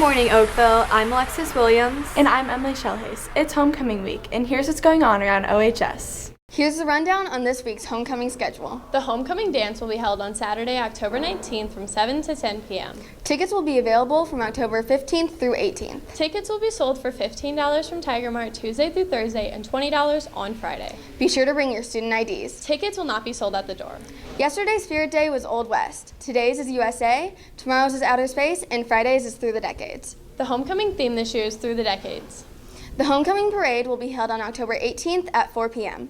morning, Oakville. I'm Alexis Williams. And I'm Emily Shellhace. It's homecoming week, and here's what's going on around OHS. Here's the rundown on this week's homecoming schedule. The homecoming dance will be held on Saturday, October 19th from 7 to 10 p.m. Tickets will be available from October 15th through 18th. Tickets will be sold for $15 from Tiger Mart Tuesday through Thursday and $20 on Friday. Be sure to bring your student IDs. Tickets will not be sold at the door. Yesterday's Spirit Day was Old West. Today's is USA, tomorrow's is Outer Space, and Friday's is Through the Decades. The homecoming theme this year is Through the Decades. The homecoming parade will be held on October 18th at 4 p.m.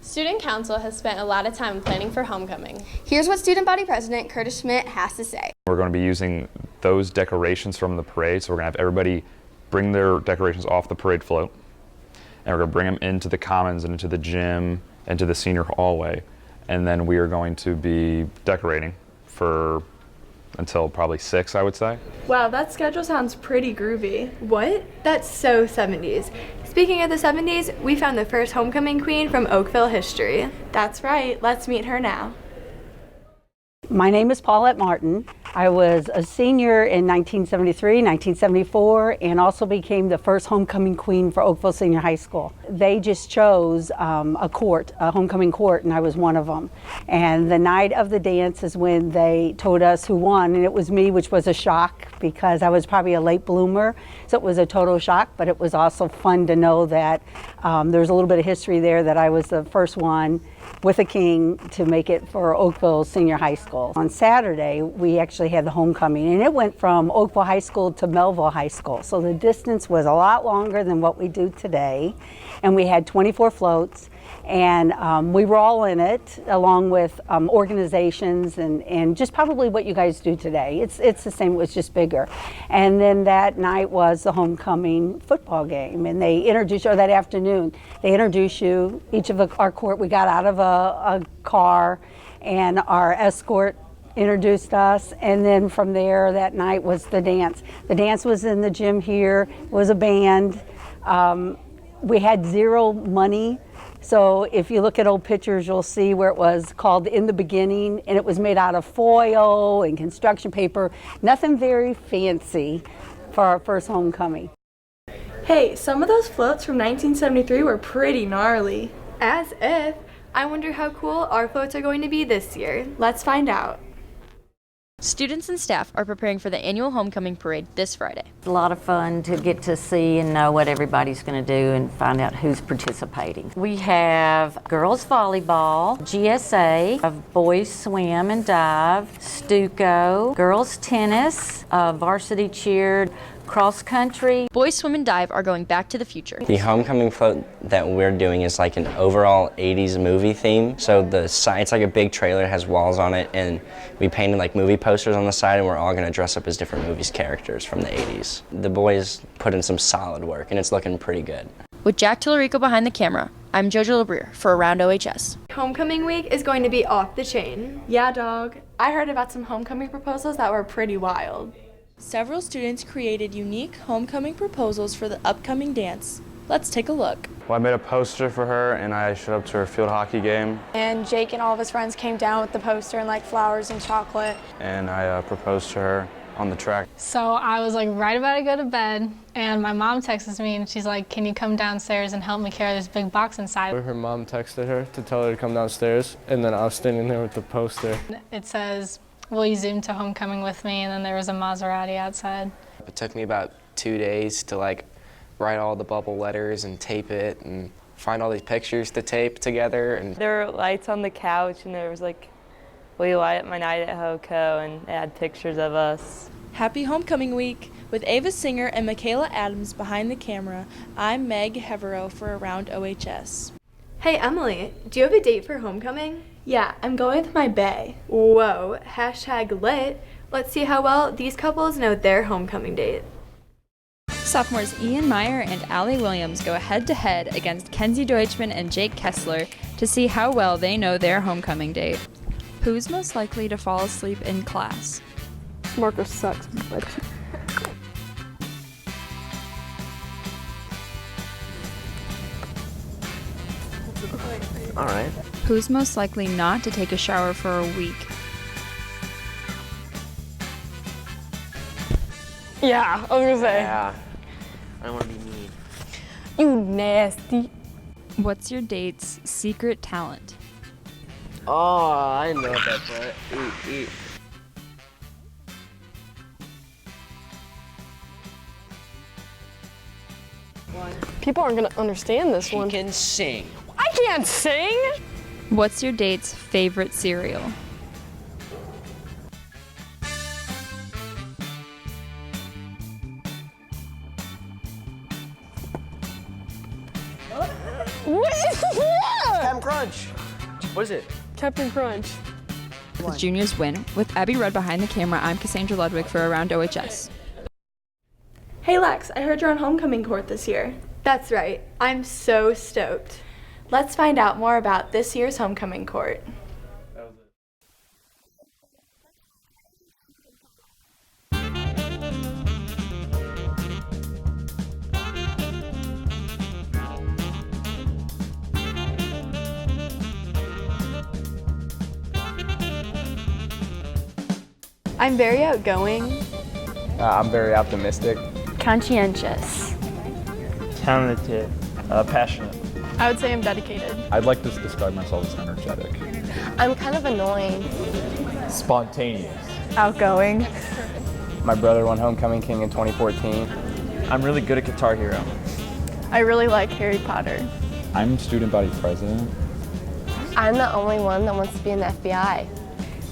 Student Council has spent a lot of time planning for homecoming. Here's what Student Body President Curtis Schmidt has to say. We're going to be using those decorations from the parade, so we're going to have everybody bring their decorations off the parade float, and we're going to bring them into the commons and into the gym and to the senior hallway, and then we are going to be decorating for until probably 6, I would say. Wow, that schedule sounds pretty groovy. What? That's so 70s. Speaking of the 70s, we found the first homecoming queen from Oakville history. That's right, let's meet her now. My name is Paulette Martin. I was a senior in 1973, 1974, and also became the first homecoming queen for Oakville Senior High School. They just chose a homecoming court, and I was one of them. And the night of the dance is when they told us who won, and it was me, which was a shock because I was probably a late bloomer, so it was a total shock, but it was also fun to know that there's a little bit of history there that I was the first one with a king to make it for Oakville Senior High School. On Saturday, we actually had the homecoming, and it went from Oakville High School to Melville High School. So the distance was a lot longer than what we do today. And we had 24 floats, and we were all in it, along with organizations and just probably what you guys do today. It's the same, it was just bigger. And then that night was the homecoming football game, and they introduced, or that afternoon, they introduced you, each of our court, we got out of a car, and our escort introduced us, and then from there that night was the dance. The dance was in the gym here, it was a band. We had zero money, so if you look at old pictures, you'll see where it was called In the Beginning, and it was made out of foil and construction paper. Nothing very fancy for our first homecoming. Hey, some of those floats from 1973 were pretty gnarly. As if. I wonder how cool our floats are going to be this year. Let's find out. Students and staff are preparing for the annual homecoming parade this Friday. It's a lot of fun to get to see and know what everybody's going to do and find out who's participating. We have girls volleyball, GSA, boys swim and dive, Stuco, girls tennis, varsity cheer, cross country. Boys swim and dive are going back to the future. The homecoming float that we're doing is like an overall 80s movie theme. So it's like a big trailer, has walls on it, and we painted like movie posters on the side, and we're all going to dress up as different movies characters from the 80s. The boys put in some solid work, and it's looking pretty good. With Jack Tillerico behind the camera, I'm JoJo LeBrier for Around OHS. Homecoming week is going to be off the chain. Yeah, dog. I heard about some homecoming proposals that were pretty wild. Several students created unique homecoming proposals for the upcoming dance. Let's take a look. Well, I made a poster for her, and I showed up to her field hockey game. And Jake and all of his friends came down with the poster and like flowers and chocolate. And I proposed to her on the track. So I was like right about to go to bed, and my mom texts me and she's like, "Can you come downstairs and help me carry this big box inside?" Her mom texted her to tell her to come downstairs, and then I was standing there with the poster. It says, "Will you zoom to homecoming with me?" And then there was a Maserati outside. It took me about 2 days to like write all the bubble letters and tape it and find all these pictures to tape together. And there were lights on the couch, and there was like, "Will you light up my night at HoCo?" and it had pictures of us. Happy homecoming week. With Ava Singer and Michaela Adams behind the camera, I'm Meg Heverow for Around OHS. Hey Emily, do you have a date for homecoming? Yeah, I'm going with my bae. Whoa, #lit. Let's see how well these couples know their homecoming date. Sophomores Ian Meyer and Allie Williams go head-to-head against Kenzie Deutschman and Jake Kessler to see how well they know their homecoming date. Who's most likely to fall asleep in class? Marcus sucks, but... All right. Who's most likely not to take a shower for a week? Yeah, I was gonna say. Yeah. I don't want to be mean. You nasty. What's your date's secret talent? Oh, I know that part. Eat. People aren't gonna understand this one. She can sing. I can't sing! What's your date's favorite cereal? What is that? Captain Crunch. What is it? Captain Crunch. The juniors win. With Abby Rudd behind the camera, I'm Cassandra Ludwig for Around OHS. Hey Lex, I heard you're on homecoming court this year. That's right. I'm so stoked. Let's find out more about this year's homecoming court. I'm very outgoing. I'm very optimistic. Conscientious. Talented. Passionate. I would say I'm dedicated. I'd like to describe myself as energetic. I'm kind of annoying. Spontaneous. Outgoing. My brother won Homecoming King in 2014. I'm really good at Guitar Hero. I really like Harry Potter. I'm student body president. I'm the only one that wants to be in the FBI.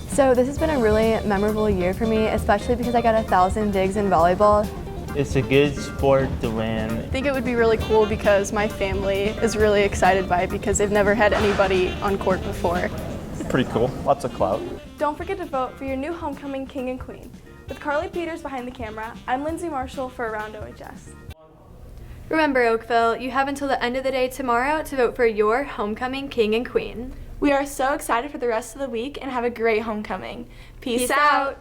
So this has been a really memorable year for me, especially because I got 1,000 digs in volleyball. It's a good sport to win. I think it would be really cool because my family is really excited by it because they've never had anybody on court before. Pretty cool. Lots of clout. Don't forget to vote for your new homecoming king and queen. With Carly Peters behind the camera, I'm Lindsay Marshall for Around OHS. Remember, Oakville, you have until the end of the day tomorrow to vote for your homecoming king and queen. We are so excited for the rest of the week and have a great homecoming. Peace out.